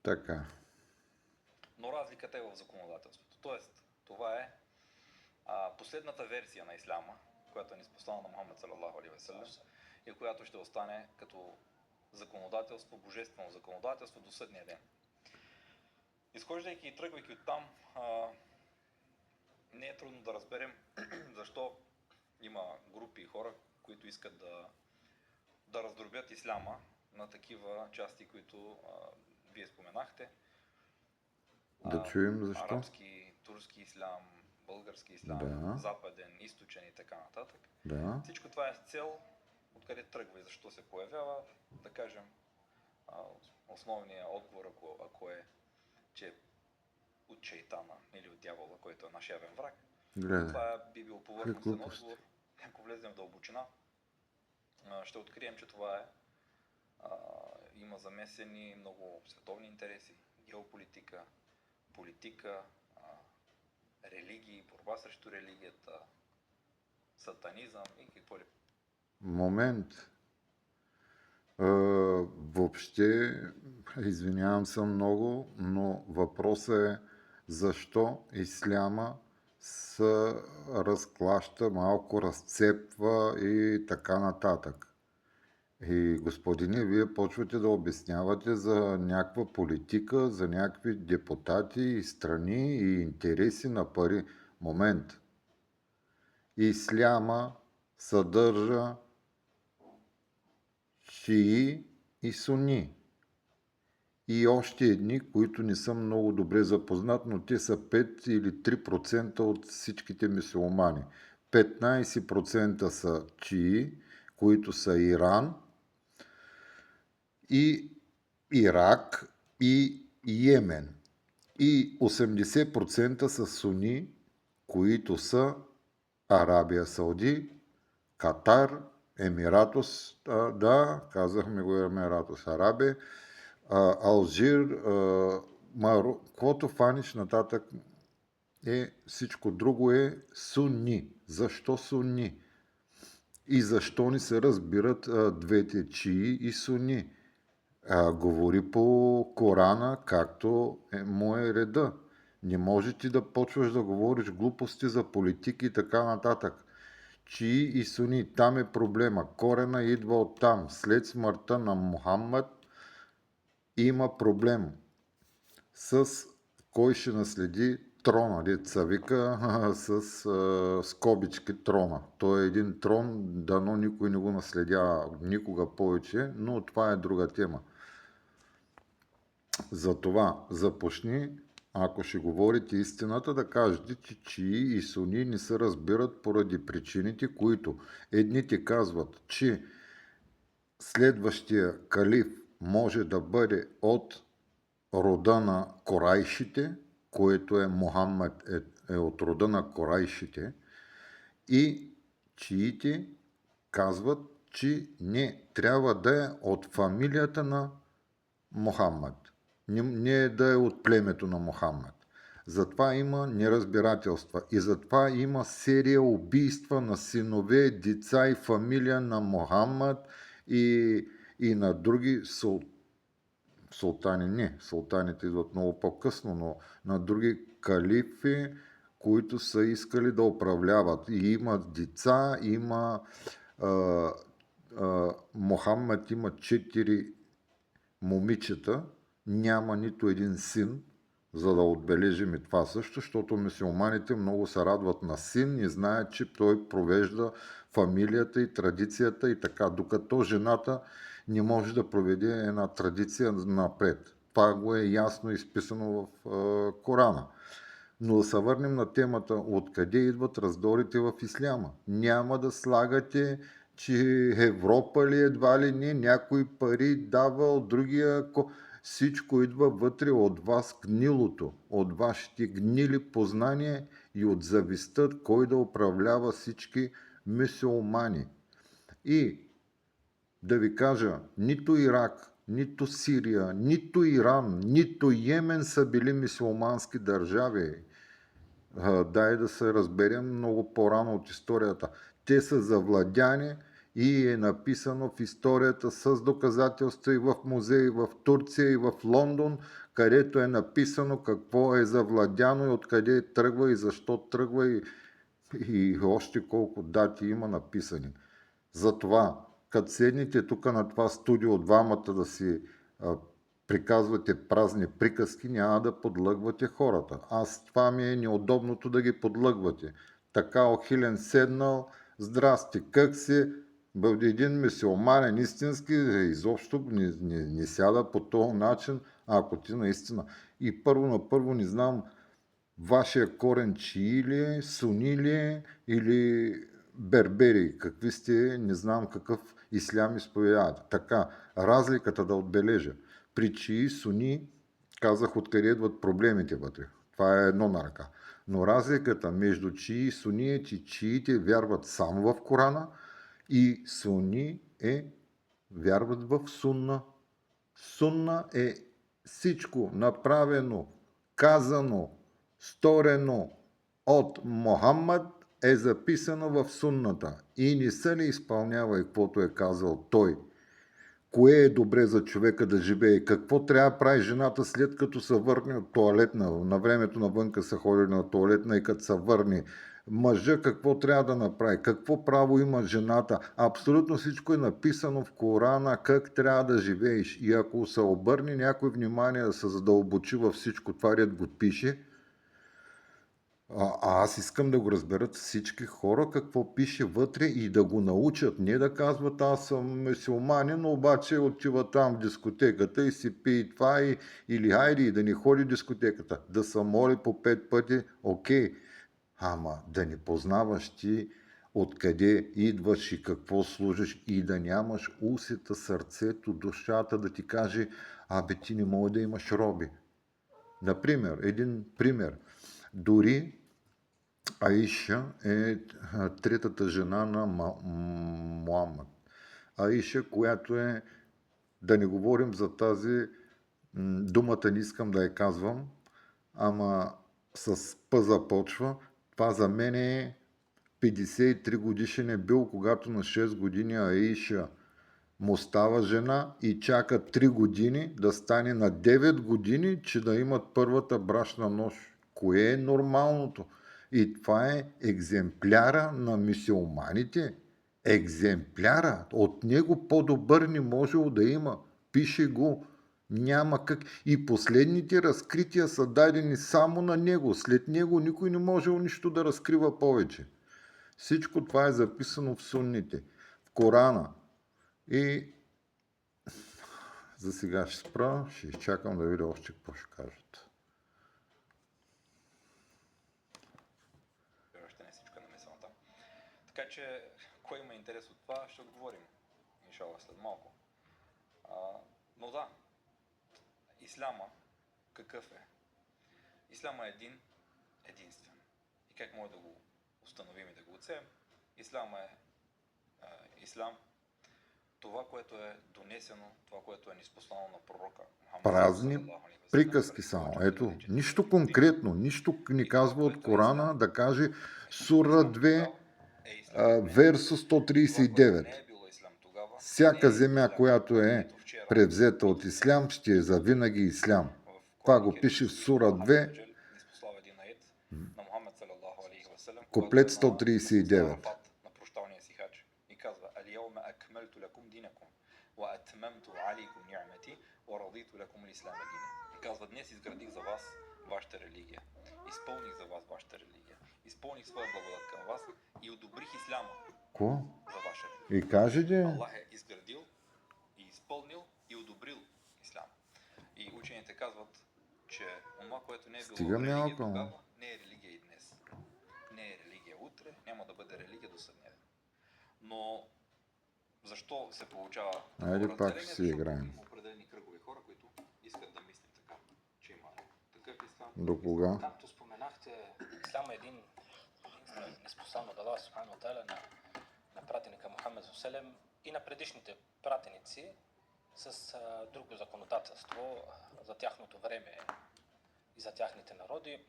Така. Но разликата е в законодателството. Тоест, това е последната версия на исляма, която е ниспослана на Мухаммед салалаху алейхи ва саллям и която ще остане като законодателство, божествено законодателство до съдния ден. Изхождайки и тръгвайки оттам, не е трудно да разберем защо има групи и хора, които искат да раздробят исляма на такива части, които вие споменахте. Да чуем защо. Арабски, турски ислам, български ислам, Да. западен, източен и така нататък. Да. Всичко това е с цел, откъде тръгва и защо се появява, да кажем, основният отговор, ако е, че от шейтана или от дявола, който е наш явен враг. Гледай. Това би било повърхностен отговор. Ако влезем в дълбочина, ще открием, че това е има замесени много световни интереси, геополитика, политика, религии, борба срещу религията, сатанизъм и какво ли. Момент. Въобще, извинявам се много, но въпросът е защо исляма се разклаща, малко разцепва и така нататък. И господине, вие почвате да обяснявате за някаква политика, за някакви депутати и страни и интереси на пари. Момент. Исляма съдържа шии и суни. И още едни, които не съм много добре запознат, но те са 5 или 3% от всичките мюсюлмани. 15% са чии, които са Иран, и Ирак, и Йемен. И 80% са суни, които са Арабия Сауди, Катар, Емиратос, да, казахме го Емиратос, Арабия, Алжир, каквото фаниш нататък всичко друго е суни. Защо суни? И защо не се разбират двете чии и суни? Говори по Корана, както му е реда. Не може ти да почваш да говориш глупости за политики и така нататък. Чии и суни, там е проблема. Корена идва от там. След смъртта на Мухаммад има проблем с кой ще наследи трона, деца вика, с скобички трона. Той е един трон, дано никой не го наследява никога повече, но това е друга тема. Затова започни, ако ще говорите истината, да кажете, че чии и суни не се разбират поради причините, които едните казват, че следващия калиф може да бъде от рода на корайшите, което е Мухаммад е от рода на корайшите, и чиите казват, че не трябва да е от фамилията на Мухаммад. Не да е от племето на Мухаммад. Затова има неразбирателства и затова има серия убийства на синове, деца и фамилия на Мухаммад и на други султани. Не, султаните идват много по-късно, но на други калифи, които са искали да управляват. И имат деца, има Мухаммад има 4 момичета, няма нито един син, за да отбележим и това също, защото мюсюлманите много се радват на син и знаят, че той провежда фамилията и традицията и така, докато жената не може да проведе една традиция напред. Това го е ясно изписано в Корана. Но да се върнем на темата, откъде идват раздорите в исляма. Няма да слагате, че Европа ли едва ли не, някой пари дава от другия. Всичко идва вътре от вас, гнилото, от вашите гнили познания и от завистта, кой да управлява всички мюсюлмани. И да ви кажа, нито Ирак, нито Сирия, нито Иран, нито Йемен са били мюсюлмански държави. Дай да се разберем много по-рано от историята. Те са завладяни и е написано в историята с доказателства и в музеи в Турция и в Лондон, където е написано какво е завладяно и откъде тръгва и защо тръгва и още колко дати има написани. Затова, като седните тук на това студио двамата да си приказвате празни приказки, няма да подлъгвате хората. Това ми е неудобното да ги подлъгвате. Така охилен седнал, здрасти, как си? Един мюсюлманин истински изобщо не сяда по този начин, ако ти наистина. И първо на първо не знам вашия корен чии ли е, суни ли е или бербери, какви сте, не знам какъв ислям изповядате. Така, разликата да отбележа. При чии, суни, казах откъде идват проблемите вътре. Това е едно на ръка. Но разликата между чии и суни е, че чиите вярват само в Корана и суни вярват в сунна. Сунна е всичко направено, казано, сторено от Мохаммад е записано в сунната и не се ли изпълнява и каквото е казал той. Кое е добре за човека да живее? Какво трябва да прави жената след като се върне от тоалетна? На времето навънка са ходили на тоалетна и като се върне. Мъжа какво трябва да направи? Какво право има жената? Абсолютно всичко е написано в Корана как трябва да живееш. И ако се обърне някой внимание да се задълбочи във всичко това, дето го пише, аз искам да го разберат всички хора какво пише вътре и да го научат. Не да казват аз съм мюсюлманин, но обаче отива там в дискотеката и си пие това или хайде и да не ходи в дискотеката. Да се моли по 5 пъти, окей. Ама да не познаваш ти откъде идваш и какво служиш и да нямаш усета, сърцето, душата да ти каже, ти не може да имаш роби. Например, един пример. Дори Аиша е третата жена на Муаммад. Аиша, която е, да не говорим за тази, думата не искам да я казвам, ама с П започва. Това за мен е 53 годишен е бил, когато на 6 години Аиша му става жена и чака 3 години да стане на 9 години, че да имат първата брачна нощ. Кое е нормалното? И това е екземпляра на мюсюлманите. Екземпляра. От него по-добър не можело да има. Пише го. Няма как. И последните разкрития са дадени само на него. След него никой не можел нищо да разкрива повече. Всичко това е записано в сунните, в Корана. И за сега ще спра, ще изчакам да видя още какво ще кажат. Още не всичко е на мисълта. Така че, кой има интерес от това, ще отговорим. Иншалла след малко. Но да, исляма какъв е? Исляма е единствен. И как може да го установим и да го оценим? Исляма е ислям. Това, което е донесено, това, което е ниспослано на пророка Мухаммад. Празни приказки само. Ето, нищо конкретно, нищо ни казва от Корана да каже Сура 2, версо 139. Всяка земя, която е превзета от ислям, ще е завинаги ислям. Това го пише в Сура 2, куплет 139. И казва, днес изградих за вас вашата религия. Изпълних за вас вашата религия. Изпълних своя благодат към вас и одобрих исляма за ваша религия. И каже де. Аллах е изградил и изпълнил и одобрил исляма. И учените казват, че това, което не е било религия тогава, не е религия и днес. Не е религия утре, няма да бъде религия до съдня ден. Но защо се получава такова разделение? Защото има определени кръгови хора, които искат да мислим така, че има такъв ислам. До кога? Както споменахте, ислам е един неспослан от Аллах Субхану ва Тааля на пратеника Мухаммед Салем и на предишните пратеници с друго законодателство за тяхното време и за тяхните народи.